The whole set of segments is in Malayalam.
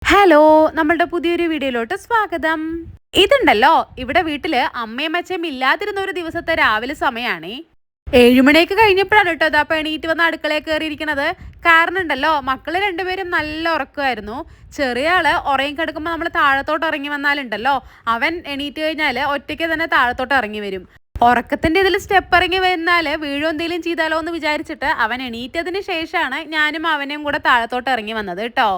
ഹലോ, നമ്മളുടെ പുതിയൊരു വീഡിയോയിലോട്ട് സ്വാഗതം. ഇതുണ്ടല്ലോ, ഇവിടെ വീട്ടില് അമ്മയും അച്ഛയും ഇല്ലാതിരുന്ന ഒരു ദിവസത്തെ രാവിലെ സമയമാണേ. 7 മണിയൊക്കെ കഴിഞ്ഞപ്പോഴാണ് കേട്ടോ ഇതാ എണീറ്റ് വന്ന് അടുക്കളയിൽ കയറിയിരിക്കണത്. കാരണം ഉണ്ടല്ലോ, മക്കള് രണ്ടുപേരും നല്ല ഉറക്കമായിരുന്നു. ചെറിയ ആള് ഉറങ്ങി കിടക്കുമ്പോൾ നമ്മൾ താഴത്തോട്ട് ഇറങ്ങി വന്നാലുണ്ടല്ലോ, അവൻ എണീറ്റ് കഴിഞ്ഞാല് ഒറ്റയ്ക്ക് തന്നെ താഴത്തോട്ട് ഇറങ്ങി വരും. ഉറക്കത്തിന്റെ ഇതിൽ സ്റ്റെപ്പ് ഇറങ്ങി വന്നാല് വീഴോ എന്തെങ്കിലും ചെയ്താലോ എന്ന് വിചാരിച്ചിട്ട് അവൻ എണീറ്റതിന് ശേഷമാണ് ഞാനും അവനെയും കൂടെ താഴത്തോട്ട് ഇറങ്ങി വന്നത് കേട്ടോ.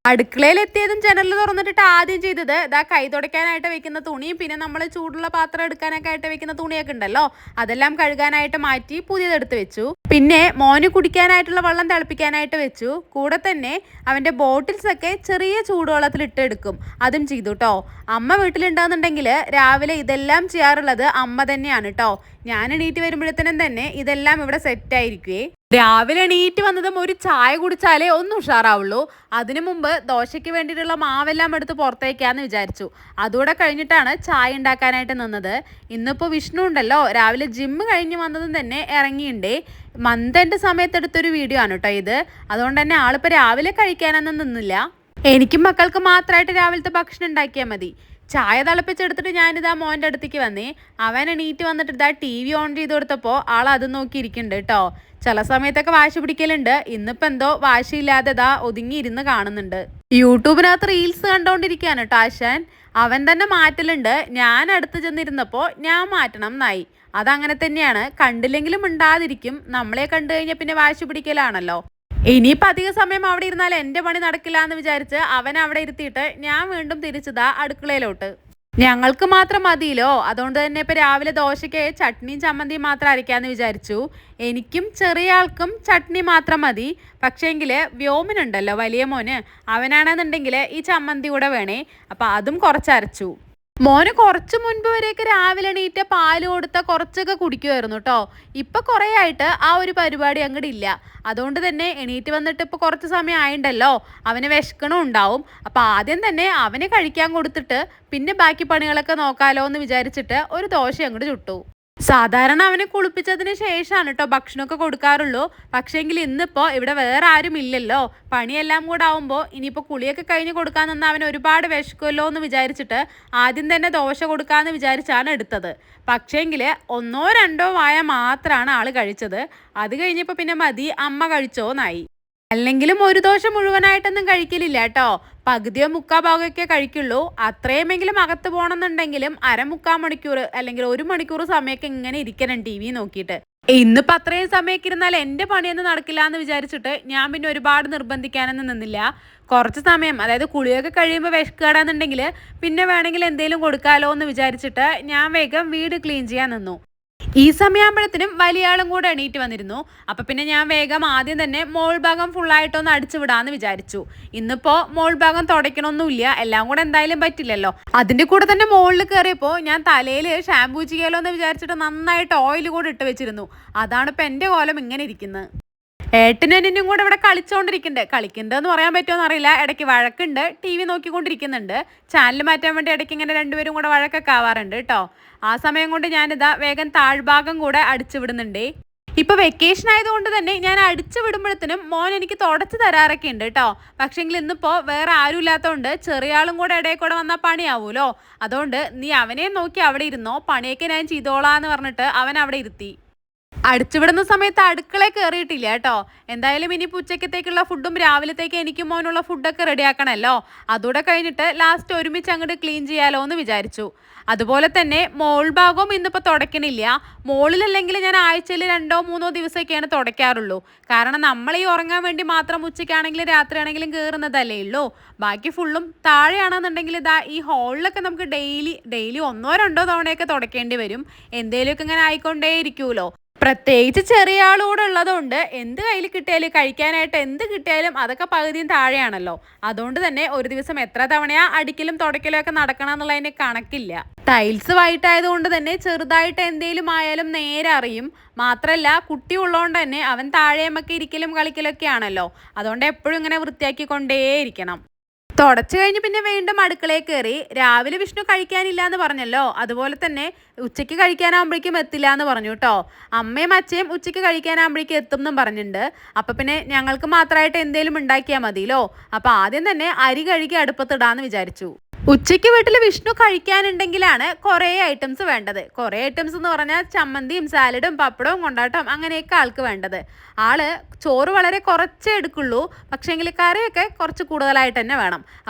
അടുക്കളയിൽ എത്തിയതും ജനൽ തുറന്നിട്ടിട്ട് ആദ്യം ചെയ്തത് ഇതാ കൈ തുടയ്ക്കാനായിട്ട് വെക്കുന്ന തുണിയും പിന്നെ നമ്മൾ ചൂടുള്ള പാത്രം എടുക്കാനൊക്കെ ആയിട്ട് വെക്കുന്ന തുണിയൊക്കെ ഉണ്ടല്ലോ, അതെല്ലാം കഴുകാനായിട്ട് മാറ്റി പുതിയതെടുത്ത് വെച്ചു. പിന്നെ മോന് കുടിക്കാനായിട്ടുള്ള വെള്ളം തിളപ്പിക്കാനായിട്ട് വെച്ചു. കൂടെ തന്നെ അവന്റെ ബോട്ടിൽസ് ഒക്കെ ചെറിയ ചൂടുവെള്ളത്തിൽ ഇട്ടെടുക്കും, അതും ചെയ്തു കേട്ടോ. അമ്മ വീട്ടിലുണ്ടാകുന്നുണ്ടെങ്കിൽ രാവിലെ ഇതെല്ലാം ചെയ്യാറുള്ളത് അമ്മ തന്നെയാണ് കേട്ടോ. ഞാൻ എണീറ്റ് വരുമ്പോഴത്തേനും തന്നെ ഇതെല്ലാം ഇവിടെ സെറ്റ് ആയിരിക്കുവേ. രാവിലെ എണീറ്റ് വന്നതും ഒരു ചായ കുടിച്ചാലേ ഒന്ന് ഉഷാറാവുള്ളൂ. അതിനു മുമ്പ് ദോശയ്ക്ക് വേണ്ടിയിട്ടുള്ള മാവെല്ലാം എടുത്ത് പുറത്തേക്കാന്ന് വിചാരിച്ചു. അതുകൂടെ കഴിഞ്ഞിട്ടാണ് ചായ ഉണ്ടാക്കാനായിട്ട് നിന്നത്. ഇന്നിപ്പോൾ വിഷ്ണു ഉണ്ടല്ലോ, രാവിലെ ജിമ്മ് കഴിഞ്ഞ് വന്നതും തന്നെ ഇറങ്ങിയിണ്ടേ. മന്ത് സമയത്തെടുത്തൊരു വീഡിയോ ആണ് കേട്ടോ ഇത്. അതുകൊണ്ട് തന്നെ ആളിപ്പോൾ രാവിലെ കഴിക്കാനൊന്നും നിന്നില്ല. എനിക്കും മക്കൾക്ക് മാത്രമായിട്ട് രാവിലത്തെ ഭക്ഷണം ഉണ്ടാക്കിയാൽ മതി. ചായ തിളപ്പിച്ചെടുത്തിട്ട് ഞാനിതാ മോൻ്റെ അടുത്തേക്ക് വന്നേ. അവൻ എണീറ്റ് വന്നിട്ട് ഇതാ TV ഓൺ ചെയ്ത് കൊടുത്തപ്പോൾ ആൾ അത് നോക്കി ഇരിക്കുന്നുണ്ട് കേട്ടോ. ചില സമയത്തൊക്കെ വാശി പിടിക്കലുണ്ട്. ഇന്നിപ്പോൾ എന്തോ വാശിയില്ലാതെ ഇതാ ഒതുങ്ങിയിരുന്ന് കാണുന്നുണ്ട്. യൂട്യൂബിനകത്ത് റീൽസ് കണ്ടോണ്ടിരിക്കുകയാണ് കേട്ടോ ആശാൻ. അവൻ തന്നെ മാറ്റലുണ്ട്. ഞാൻ അടുത്ത് ചെന്നിരുന്നപ്പോൾ ഞാൻ മാറ്റണം എന്നായി. അതങ്ങനെ തന്നെയാണ്, കണ്ടില്ലെങ്കിലും മിണ്ടാതിരിക്കും. നമ്മളെ കണ്ടു കഴിഞ്ഞാൽ പിന്നെ വാശി പിടിക്കലാണല്ലോ. ഇനിയിപ്പോൾ അധിക സമയം അവിടെ ഇരുന്നാൽ എൻ്റെ പണി നടക്കില്ല എന്ന് വിചാരിച്ച് അവൻ അവിടെ ഇരുത്തിയിട്ട് ഞാൻ വീണ്ടും തിരിച്ചതാ അടുക്കളയിലോട്ട്. ഞങ്ങൾക്ക് മാത്രം മതിയല്ലോ, അതുകൊണ്ട് തന്നെ ഇപ്പം രാവിലെ ദോശയ്ക്ക് ചട്നിയും ചമ്മന്തിയും മാത്രം അരയ്ക്കാമെന്ന് വിചാരിച്ചു. എനിക്കും ചെറിയ ആൾക്കും ചട്നി മാത്രം മതി. പക്ഷേങ്കിൽ വ്യോമനുണ്ടല്ലോ വലിയ മോന്, അവനാണെന്നുണ്ടെങ്കിൽ ഈ ചമ്മന്തി കൂടെ വേണേ. അപ്പം അതും കുറച്ചരച്ചു. മോന് കുറച്ച് മുൻപ് വരെയൊക്കെ രാവിലെ എണീറ്റ് പാല് കൊടുത്ത കുറച്ചൊക്കെ കുടിക്കുമായിരുന്നു കേട്ടോ. ഇപ്പം കുറേ ആയിട്ട് ആ ഒരു പരിപാടി അങ്ങോട്ട് ഇല്ല. അതുകൊണ്ട് തന്നെ എണീറ്റ് വന്നിട്ട് ഇപ്പോൾ കുറച്ച് സമയം ആയിണ്ടല്ലോ, അവന് വിശക്കണും ഉണ്ടാവും. അപ്പം ആദ്യം തന്നെ അവന് കഴിക്കാൻ കൊടുത്തിട്ട് പിന്നെ ബാക്കി പണികളൊക്കെ നോക്കാലോ എന്ന് വിചാരിച്ചിട്ട് ഒരു ദോശ അങ്ങോട്ട് ചുട്ടു. സാധാരണ അവനെ കുളിപ്പിച്ചതിന് ശേഷമാണ് കേട്ടോ ഭക്ഷണമൊക്കെ കൊടുക്കാറുള്ളൂ. പക്ഷേങ്കിൽ ഇന്നിപ്പോൾ ഇവിടെ വേറെ ആരും ഇല്ലല്ലോ. പണിയെല്ലാം കൂടെ ആവുമ്പോൾ ഇനിയിപ്പോൾ കുളിയൊക്കെ കഴിഞ്ഞ് കൊടുക്കാൻ നിന്ന് അവന് ഒരുപാട് വിശക്കുമല്ലോ എന്ന് വിചാരിച്ചിട്ട് ആദ്യം തന്നെ ദോശ കൊടുക്കാമെന്ന് വിചാരിച്ചാണ് എടുത്തത്. പക്ഷേങ്കിൽ 1-2 വായ മാത്രമാണ് ആൾ കഴിച്ചത്. അത് കഴിഞ്ഞപ്പോൾ പിന്നെ മതി, അമ്മ കഴിച്ചോന്നായി. അല്ലെങ്കിലും ഒരു ദോശ മുഴുവനായിട്ടൊന്നും കഴിക്കലില്ല കേട്ടോ. പകുതിയോ മുക്കാ ഭാഗമൊക്കെ കഴിക്കുള്ളൂ. അത്രയുമെങ്കിലും അകത്ത് പോകണമെന്നുണ്ടെങ്കിലും 1/4 മണിക്കൂർ അല്ലെങ്കിൽ 1 മണിക്കൂർ സമയമൊക്കെ ഇങ്ങനെ ഇരിക്കണം TV നോക്കിയിട്ട്. ഇന്നിപ്പോൾ അത്രയും സമയമൊക്കെ ഇരുന്നാൽ എൻ്റെ പണിയൊന്നും നടക്കില്ല എന്ന് വിചാരിച്ചിട്ട് ഞാൻ പിന്നെ ഒരുപാട് നിർബന്ധിക്കാനൊന്നും നിന്നില്ല. കുറച്ച് സമയം, അതായത് കുളിയൊക്കെ കഴിയുമ്പോൾ വിശക്കുകയാണെന്നുണ്ടെങ്കിൽ പിന്നെ വേണമെങ്കിൽ എന്തെങ്കിലും കൊടുക്കാമല്ലോ എന്ന് വിചാരിച്ചിട്ട് ഞാൻ വേഗം വീട് ക്ലീൻ ചെയ്യാൻ നിന്നു. ഈ സമയമാകുമ്പോഴത്തേനും വലിയ ആളും കൂടെ എണീറ്റ് വന്നിരുന്നു. അപ്പം പിന്നെ ഞാൻ വേഗം ആദ്യം തന്നെ മോൾ ഭാഗം ഫുള്ളായിട്ടൊന്ന് അടിച്ചു വിടാമെന്ന് വിചാരിച്ചു. ഇന്നിപ്പോൾ മോൾ ഭാഗം തുടയ്ക്കണമൊന്നുമില്ല, എല്ലാം കൂടെ എന്തായാലും പറ്റില്ലല്ലോ. അതിൻ്റെ കൂടെ തന്നെ മുകളിൽ കയറിയപ്പോൾ ഞാൻ തലയിൽ ഷാമ്പൂ ചെയ്യാലോ എന്ന് വിചാരിച്ചിട്ട് നന്നായിട്ട് ഓയിൽ കൂടെ ഇട്ട് വെച്ചിരുന്നു. അതാണ് ഇപ്പം എൻ്റെ കോലം ഇങ്ങനെ ഇരിക്കുന്നത്. ഏട്ടനും കൂടെ ഇവിടെ കളിച്ചോണ്ടിരിക്കുന്നുണ്ട്. കളിക്കുന്നുണ്ടെന്ന് പറയാൻ പറ്റുമോ അറിയില്ല. ഇടയ്ക്ക് വഴക്കുണ്ട്, TV നോക്കിക്കൊണ്ടിരിക്കുന്നുണ്ട്. ചാനൽ മാറ്റാൻ വേണ്ടി ഇടയ്ക്ക് ഇങ്ങനെ രണ്ടുപേരും കൂടെ വഴക്കൊക്കെ ആവാറുണ്ട് കേട്ടോ. ആ സമയം കൊണ്ട് ഞാനിതാ വേഗം താഴ്ഭാഗം കൂടെ അടിച്ചു വിടുന്നുണ്ടേ. ഇപ്പൊ വെക്കേഷൻ ആയതുകൊണ്ട് തന്നെ ഞാൻ അടിച്ചു വിടുമ്പോഴത്തേനും മോൻ എനിക്ക് തുടച്ച് തരാറൊക്കെ ഉണ്ട് കേട്ടോ. പക്ഷെങ്കിൽ ഇന്നിപ്പോ വേറെ ആരും ഇല്ലാത്തതുകൊണ്ട് ചെറിയ ആളും കൂടെ ഇടയിൽ കൂടെ വന്നാൽ പണിയാവൂലോ. അതുകൊണ്ട് നീ അവനെ നോക്കി അവിടെ ഇരുന്നോ, പണിയൊക്കെ ഞാൻ ചെയ്തോളാന്ന് പറഞ്ഞിട്ട് അവൻ അവിടെ ഇരുത്തി. അടിച്ചുവിടുന്ന സമയത്ത് അടുക്കളയിൽ കയറിയിട്ടില്ല കേട്ടോ. എന്തായാലും ഇനി ഉച്ചക്കത്തേക്കുള്ള ഫുഡും രാവിലത്തേക്ക് എനിക്കും മോനുള്ള ഫുഡൊക്കെ റെഡിയാക്കണമല്ലോ. അതുകൂടെ കഴിഞ്ഞിട്ട് ലാസ്റ്റ് ഒരുമിച്ച് അങ്ങോട്ട് ക്ലീൻ ചെയ്യാലോ എന്ന് വിചാരിച്ചു. അതുപോലെ തന്നെ മോൾ ഭാഗവും ഇന്നിപ്പോൾ തുടയ്ക്കണില്ല. മോളിലല്ലെങ്കിൽ ഞാൻ ആഴ്ചയിൽ 2-3 ദിവസമൊക്കെയാണ് തുടയ്ക്കാറുള്ളൂ. കാരണം നമ്മൾ ഈ ഉറങ്ങാൻ വേണ്ടി മാത്രം ഉച്ചയ്ക്കാണെങ്കിലും രാത്രിയാണെങ്കിലും കയറുന്നതല്ലേ ഉള്ളൂ. ബാക്കി ഫുള്ളും താഴെയാണെന്നുണ്ടെങ്കിൽ ഇതാ ഈ ഹോളിലൊക്കെ നമുക്ക് ഡെയിലി 1-2 തവണയൊക്കെ തുടയ്ക്കേണ്ടി വരും. എന്തേലുമൊക്കെ ഇങ്ങനെ ആയിക്കൊണ്ടേ ഇരിക്കുമല്ലോ. പ്രത്യേകിച്ച് ചെറിയ ആളുകൂടെ ഉള്ളതുകൊണ്ട് എന്ത് കയ്യിൽ കിട്ടിയാലും കഴിക്കാനായിട്ട് എന്ത് കിട്ടിയാലും അതൊക്കെ പകുതിയും താഴെയാണല്ലോ. അതുകൊണ്ട് തന്നെ ഒരു ദിവസം എത്ര തവണയാ അടിക്കലും തുടയ്ക്കലും ഒക്കെ നടക്കണം എന്നുള്ളതിന് കണക്കില്ല. ടൈൽസ് വൈറ്റ് ആയതുകൊണ്ട് തന്നെ ചെറുതായിട്ട് എന്തേലും ആയാലും നേരെ അറിയും. മാത്രമല്ല കുട്ടി ഉള്ളതുകൊണ്ട് തന്നെ അവൻ താഴെയുമൊക്കെ ഇരിക്കലും കളിക്കലൊക്കെ ആണല്ലോ. അതുകൊണ്ട് എപ്പോഴും ഇങ്ങനെ വൃത്തിയാക്കിക്കൊണ്ടേയിരിക്കണം. തുടച്ചു കഴിഞ്ഞ് പിന്നെ വീണ്ടും അടുക്കളയിൽ കയറി. രാവിലെ വിഷ്ണു കഴിക്കാനില്ല എന്ന് പറഞ്ഞല്ലോ, അതുപോലെ തന്നെ ഉച്ചയ്ക്ക് കഴിക്കാനാകുമ്പോഴേക്കും എത്തില്ല എന്ന് പറഞ്ഞു കേട്ടോ. അമ്മയും അച്ഛയും ഉച്ചയ്ക്ക് കഴിക്കാനാകുമ്പോഴേക്കും എത്തും എന്നും പറഞ്ഞിട്ടുണ്ട്. അപ്പം പിന്നെ ഞങ്ങൾക്ക് മാത്രമായിട്ട് എന്തെങ്കിലും ഉണ്ടാക്കിയാൽ മതിയല്ലോ. അപ്പം ആദ്യം തന്നെ അരി കഴുകി അടുപ്പത്തിടാന്ന് വിചാരിച്ചു. ഉച്ചയ്ക്ക് വീട്ടിൽ വിഷ്ണു കഴിക്കാനുണ്ടെങ്കിലാണ് കുറേ ഐറ്റംസ് വേണ്ടത്. കുറേ ഐറ്റംസ് എന്ന് പറഞ്ഞാൽ ചമ്മന്തിയും സാലഡും പപ്പടവും കൊണ്ടാട്ടം അങ്ങനെയൊക്കെ ആൾക്ക് വേണ്ടത്. ആള് ചോറ് വളരെ കുറച്ചേ എടുക്കുള്ളൂ, പക്ഷേങ്കിൽ കറിയൊക്കെ കുറച്ച് കൂടുതലായിട്ട് തന്നെ വേണം.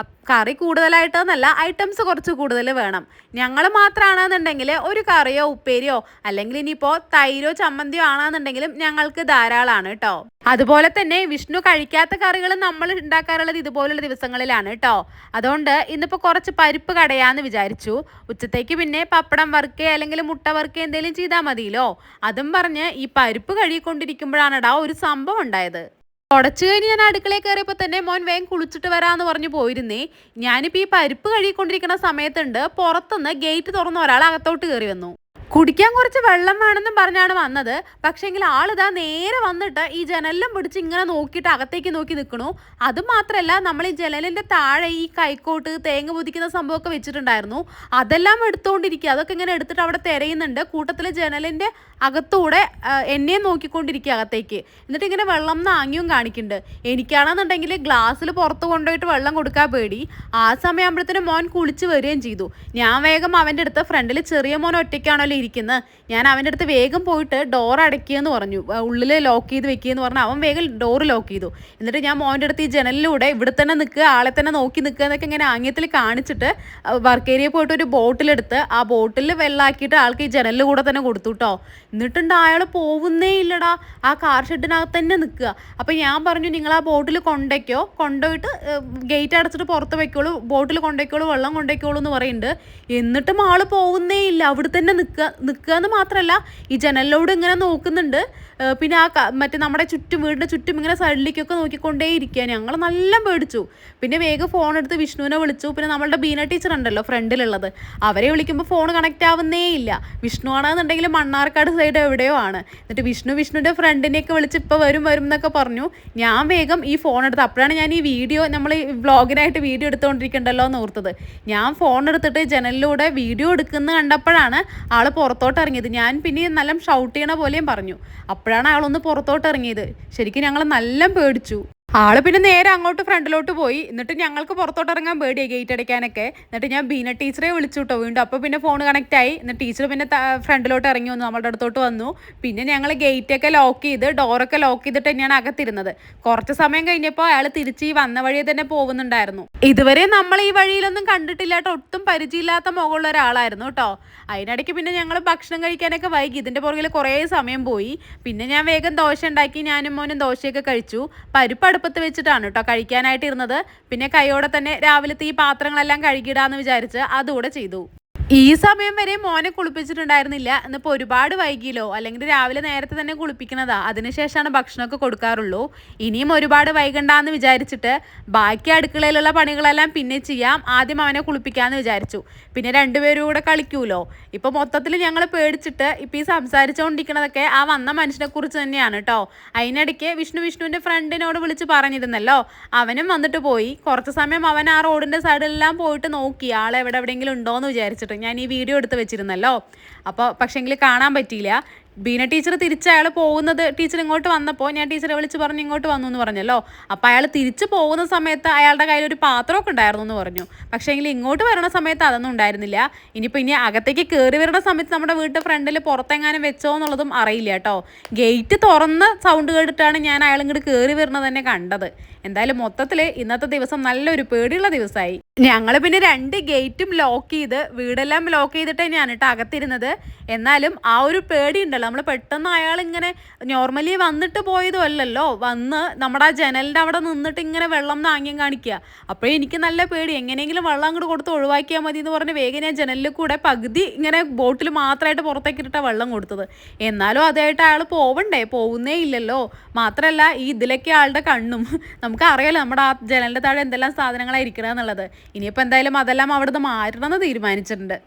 കറി കൂടുതലായിട്ടെന്നല്ല, ഐറ്റംസ് കുറച്ച് കൂടുതൽ വേണം. ഞങ്ങൾ മാത്രമാണെന്നുണ്ടെങ്കിൽ ഒരു കറിയോ ഉപ്പേരിയോ അല്ലെങ്കിൽ ഇനിയിപ്പോൾ തൈരോ ചമ്മന്തിയോ ആണെന്നുണ്ടെങ്കിലും ഞങ്ങൾക്ക് ധാരാളമാണ് കേട്ടോ. അതുപോലെ തന്നെ വിഷ്ണു കഴിക്കാത്ത കറികൾ നമ്മൾ ഉണ്ടാക്കാറുള്ളത് ഇതുപോലുള്ള ദിവസങ്ങളിലാണ് കേട്ടോ. അതുകൊണ്ട് ഇന്നിപ്പോൾ കുറച്ച് പരിപ്പ് കടയാന്ന് വിചാരിച്ചു. ഉച്ചത്തേക്ക് പിന്നെ പപ്പടം വറുക്കേ അല്ലെങ്കിൽ മുട്ട വറുക്കേ എന്തെങ്കിലും ചെയ്താൽ മതിയല്ലോ. അതും പറഞ്ഞ് ഈ പരിപ്പ് കഴുകിക്കൊണ്ടിരിക്കുമ്പോഴാണ് ഒരു സംഭവം ഉണ്ടായത്. തുടച്ചു കഴിഞ്ഞ് ഞാൻ അടുക്കളയിൽ കയറിയപ്പോൾ തന്നെ മോൻ വേഗം കുളിച്ചിട്ട് വരാമെന്ന് പറഞ്ഞു പോയിരുന്നേ. ഞാനിപ്പോൾ ഈ പരിപ്പ് കഴുകിക്കൊണ്ടിരിക്കുന്ന സമയത്തുണ്ട് പുറത്തുനിന്ന് ഗേറ്റ് തുറന്ന് ഒരാൾ അകത്തോട്ട് കയറി വന്നു. കുടിക്കാൻ കുറച്ച് വെള്ളം വേണമെന്നും പറഞ്ഞാണ് വന്നത്. പക്ഷേങ്കിൽ ആളിതാ നേരെ വന്നിട്ട് ഈ ജനലിലും പിടിച്ച് ഇങ്ങനെ നോക്കിയിട്ട് അകത്തേക്ക് നോക്കി നിൽക്കണു. അതുമാത്രമല്ല, നമ്മൾ ഈ ജനലിൻ്റെ താഴെ ഈ കൈക്കോട്ട് തേങ്ങ പൊതിക്കുന്ന സംഭവമൊക്കെ വെച്ചിട്ടുണ്ടായിരുന്നു, അതെല്ലാം എടുത്തുകൊണ്ടിരിക്കുക. അതൊക്കെ ഇങ്ങനെ എടുത്തിട്ട് അവിടെ തിരയുന്നുണ്ട്. കൂട്ടത്തിൽ ജനലിൻ്റെ അകത്തൂടെ എന്നെയും നോക്കിക്കൊണ്ടിരിക്കുക അകത്തേക്ക്. എന്നിട്ട് ഇങ്ങനെ വെള്ളം നാങ്ങിയും കാണിക്കുന്നുണ്ട്. എനിക്കാണെന്നുണ്ടെങ്കിൽ ഗ്ലാസ്സിൽ പുറത്ത് കൊണ്ടുപോയിട്ട് വെള്ളം കൊടുക്കാൻ പേടി. ആ സമയമാകുമ്പോഴത്തേനും മോൻ കുളിച്ച് വരികയും ചെയ്തു. ഞാൻ വേഗം അവൻ്റെ അടുത്ത്, ഫ്രണ്ടിൽ ചെറിയ മോൻ ഒറ്റയ്ക്കാണല്ലോ ഇരിക്കുന്നത്, ഞാൻ അവൻ്റെ അടുത്ത് വേഗം പോയിട്ട് ഡോർ അടയ്ക്കുകയെന്ന് പറഞ്ഞു, ഉള്ളിൽ ലോക്ക് ചെയ്ത് വെക്കുകയെന്ന് പറഞ്ഞാൽ അവൻ വേഗം ഡോർ ലോക്ക് ചെയ്തു. എന്നിട്ട് ഞാൻ മോൻ്റെ അടുത്ത് ഈ ജനലിലൂടെ ഇവിടെ തന്നെ നിൽക്കുക, ആളെ തന്നെ നോക്കി നിൽക്കുക എന്നൊക്കെ ഇങ്ങനെ ആംഗ്യത്തിൽ കാണിച്ചിട്ട് വർക്ക് ഏരിയയിൽ പോയിട്ട് ഒരു ബോട്ടിലെടുത്ത് ആ ബോട്ടിൽ വെള്ളമാക്കിയിട്ട് ആൾക്ക് ഈ ജനലിൽ കൂടെ തന്നെ കൊടുത്തു കേട്ടോ. എന്നിട്ടുണ്ട് അയാൾ പോകുന്നേ ഇല്ലടാ, ആ കാർ ഷെഡിനകത്ത് തന്നെ നിൽക്കുക. അപ്പം ഞാൻ പറഞ്ഞു, നിങ്ങൾ ആ ബോട്ടിൽ കൊണ്ടുപോയിട്ട് ഗേറ്റ് അടച്ചിട്ട് പുറത്ത് വയ്ക്കോളൂ, ബോട്ടിൽ കൊണ്ടുപോയിക്കോളൂ, വെള്ളം കൊണ്ടുപോയിക്കോളൂ എന്ന് പറയുന്നുണ്ട്. എന്നിട്ടും ആൾ പോകുന്നേ ഇല്ല, അവിടെ തന്നെ നിൽക്കുക എന്ന് മാത്രമല്ല ഈ ജനലിലൂടെ ഇങ്ങനെ നോക്കുന്നുണ്ട്. പിന്നെ മറ്റേ നമ്മുടെ വീടിൻ്റെ ചുറ്റും ഇങ്ങനെ സൈഡിലേക്കൊക്കെ നോക്കിക്കൊണ്ടേ ഇരിക്കുക. ഞങ്ങൾ നല്ല പേടിച്ചു. പിന്നെ വേഗം ഫോൺ എടുത്ത് വിഷ്ണുവിനെ വിളിച്ചു. പിന്നെ നമ്മളുടെ ബീന ടീച്ചർ ഉണ്ടല്ലോ ഫ്രണ്ടിലുള്ളത്, അവരെ വിളിക്കുമ്പോൾ ഫോൺ കണക്റ്റ് ആവുന്നേ ഇല്ല. വിഷ്ണു ആണെന്നുണ്ടെങ്കിൽ മണ്ണാർക്കാട് സൈഡ് എവിടെയോ ആണ്. എന്നിട്ട് വിഷ്ണുവിൻ്റെ ഫ്രണ്ടിനെയൊക്കെ വിളിച്ച് ഇപ്പോൾ വരും എന്നൊക്കെ പറഞ്ഞു. ഞാൻ വേഗം ഈ ഫോൺ എടുത്ത്, അപ്പോഴാണ് ഞാൻ ഈ വീഡിയോ, നമ്മൾ ഈ വ്ളോഗിനായിട്ട് വീഡിയോ എടുത്തുകൊണ്ടിരിക്കണ്ടല്ലോ എന്ന് ഓർത്തത്. ഞാൻ ഫോൺ എടുത്തിട്ട് ജനലിലൂടെ വീഡിയോ എടുക്കുന്നത് കണ്ടപ്പോഴാണ് ആൾ പുറത്തോട്ട് ഇറങ്ങിയത്. ഞാൻ പിന്നെ നല്ല ഷൗട്ട് ചെയ്യണ പോലെയും പറഞ്ഞു. അപ്പോഴാണ് ആളൊന്ന് പുറത്തോട്ട് ഇറങ്ങിയത്. ശരിക്കും ഞങ്ങൾ നല്ല പേടിച്ചു. ആള് പിന്നെ നേരെ അങ്ങോട്ട് ഫ്രണ്ടിലോട്ട് പോയി. എന്നിട്ട് ഞങ്ങൾക്ക് പുറത്തോട്ട് ഇറങ്ങാൻ പേടിയായി ഗേറ്റ് അടയ്ക്കാനൊക്കെ. എന്നിട്ട് ഞാൻ ബീന ടീച്ചറെ വിളിച്ചു കേട്ടോ വീണ്ടും. അപ്പോൾ പിന്നെ ഫോൺ കണക്റ്റ് ആയി. എന്നിട്ട് ടീച്ചർ പിന്നെ ഫ്രണ്ടിലോട്ട് ഇറങ്ങി വന്നു, നമ്മളുടെ അടുത്തോട്ട് വന്നു. പിന്നെ ഞങ്ങൾ ഗേറ്റൊക്കെ ലോക്ക് ചെയ്ത് ഡോറൊക്കെ ലോക്ക് ചെയ്തിട്ട് തന്നെയാണ് അകത്തിരുന്നത്. കുറച്ച് സമയം കഴിഞ്ഞപ്പോൾ അയാൾ തിരിച്ച് ഈ വന്ന വഴിയെ തന്നെ പോകുന്നുണ്ടായിരുന്നു. ഇതുവരെ നമ്മൾ ഈ വഴിയിലൊന്നും കണ്ടിട്ടില്ല കേട്ടോ, ഒട്ടും പരിചയമില്ലാത്ത മുകളിലുള്ള ഒരാളായിരുന്നു കേട്ടോ. അതിനിടയ്ക്ക് പിന്നെ ഞങ്ങൾ ഭക്ഷണം കഴിക്കാനൊക്കെ വൈകി. ഇതിൻ്റെ പുറകിൽ കുറേ സമയം പോയി. പിന്നെ ഞാൻ വേഗം ദോശ ഉണ്ടാക്കി, ഞാനും മോനും ദോശയൊക്കെ കഴിച്ചു. പരിപ്പ് അടുപ്പത്ത് വെച്ചിട്ടാണ് കേട്ടോ കഴിക്കാനായിട്ട് ഇരുന്നത്. പിന്നെ കൈയോടെ തന്നെ രാവിലത്തെ ഈ പാത്രങ്ങളെല്ലാം കഴുകിയിടാന്ന് വിചാരിച്ച് അതുകൂടെ ചെയ്തു. ഈ സമയം വരെ മോനെ കുളിപ്പിച്ചിട്ടുണ്ടായിരുന്നില്ല. എന്നിപ്പോൾ ഒരുപാട് വൈകിയല്ലോ, അല്ലെങ്കിൽ രാവിലെ നേരത്തെ തന്നെ കുളിപ്പിക്കുന്നതാ, അതിനുശേഷമാണ് ഭക്ഷണമൊക്കെ കൊടുക്കാറുള്ളൂ. ഇനിയും ഒരുപാട് വൈകണ്ടാന്ന് വിചാരിച്ചിട്ട് ബാക്കി അടുക്കളയിലുള്ള പണികളെല്ലാം പിന്നെ ചെയ്യാം, ആദ്യം അവനെ കുളിപ്പിക്കാമെന്ന് വിചാരിച്ചു. പിന്നെ രണ്ടുപേരും കൂടെ കളിക്കൂലോ. ഇപ്പം മൊത്തത്തിൽ ഞങ്ങൾ പേടിച്ചിട്ട് ഇപ്പം ഈ സംസാരിച്ചുകൊണ്ടിരിക്കുന്നതൊക്കെ ആ വന്ന മനുഷ്യനെ കുറിച്ച് തന്നെയാണ് കേട്ടോ. അതിനിടയ്ക്ക് വിഷ്ണുവിൻ്റെ ഫ്രണ്ടിനോട് വിളിച്ച് പറഞ്ഞിരുന്നല്ലോ, അവനും വന്നിട്ട് പോയി. കുറച്ച് സമയം അവൻ ആ റോഡിൻ്റെ സൈഡിലെല്ലാം പോയിട്ട് നോക്കി ആൾ എവിടെയെങ്കിലും ഉണ്ടോയെന്ന് വിചാരിച്ചിട്ട്. ഞാൻ ഈ വീഡിയോ എടുത്ത് വെച്ചിരുന്നല്ലോ, അപ്പോൾ പക്ഷേങ്കിൽ കാണാൻ പറ്റിയില്ല. ബീന ടീച്ചർ തിരിച്ച് അയാൾ പോകുന്നത്, ടീച്ചർ ഇങ്ങോട്ട് വന്നപ്പോൾ ഞാൻ ടീച്ചറെ വിളിച്ച് പറഞ്ഞു ഇങ്ങോട്ട് വന്നു എന്ന് പറഞ്ഞല്ലോ. അപ്പോൾ അയാൾ തിരിച്ച് പോകുന്ന സമയത്ത് അയാളുടെ കയ്യിൽ ഒരു പാത്രമൊക്കെ ഉണ്ടായിരുന്നു എന്ന് പറഞ്ഞു. പക്ഷേങ്കിൽ ഇങ്ങോട്ട് വരണ സമയത്ത് അതൊന്നും ഉണ്ടായിരുന്നില്ല. ഇനി അകത്തേക്ക് കയറി വരുന്ന സമയത്ത് നമ്മുടെ വീട്ടിൽ ഫ്രണ്ടിൽ പുറത്തെങ്ങാനും വെച്ചോ എന്നുള്ളതും അറിയില്ല കേട്ടോ. ഗേറ്റ് തുറന്ന് സൗണ്ട് കേട്ടിട്ടാണ് ഞാൻ അയാൾ ഇങ്ങോട്ട് കയറി വരുന്നത് തന്നെ കണ്ടത്. എന്തായാലും മൊത്തത്തിൽ ഇന്നത്തെ ദിവസം നല്ലൊരു പേടിയുള്ള ദിവസമായി. ഞങ്ങൾ പിന്നെ 2 ഗേറ്റും ലോക്ക് ചെയ്ത്, വീടെല്ലാം ലോക്ക് ചെയ്തിട്ട് തന്നെയാണ് കേട്ടോ അകത്തിരുന്നത്. എന്നാലും ആ ഒരു പേടി ഉണ്ടല്ലോ, നമ്മൾ പെട്ടെന്ന് അയാൾ ഇങ്ങനെ നോർമലി വന്നിട്ട് പോയതും അല്ലല്ലോ, വന്ന് നമ്മുടെ ആ ജനലിൻ്റെ അവിടെ നിന്നിട്ട് ഇങ്ങനെ വെള്ളം നാങ്യം കാണിക്കുക. അപ്പോഴേ എനിക്ക് നല്ല പേടി, എങ്ങനെയെങ്കിലും വെള്ളം അങ്ങോട്ട് കൊടുത്ത് ഒഴിവാക്കിയാൽ മതി എന്ന് പറഞ്ഞ് വേഗം ഞാൻ ജനലിൽ കൂടെ പകുതി ഇങ്ങനെ ബോട്ടിൽ മാത്രമായിട്ട് പുറത്തേക്ക് ഇട്ടിട്ടാണ് വെള്ളം കൊടുത്തത്. എന്നാലും അതായിട്ട് അയാൾ പോകുന്നേ ഇല്ലല്ലോ. മാത്രമല്ല ഈ ഇതിലൊക്കെ ആളുടെ കണ്ണും, നമുക്കറിയാലോ നമ്മുടെ ആ ജനലിൻ്റെ താഴെ എന്തെല്ലാം സാധനങ്ങളാണ് ഇരിക്കണമെന്നുള്ളത്. ഇനിയിപ്പോൾ എന്തായാലും അതെല്ലാം അവിടുന്ന് മാറ്റണമെന്ന് തീരുമാനിച്ചിട്ടുണ്ട്.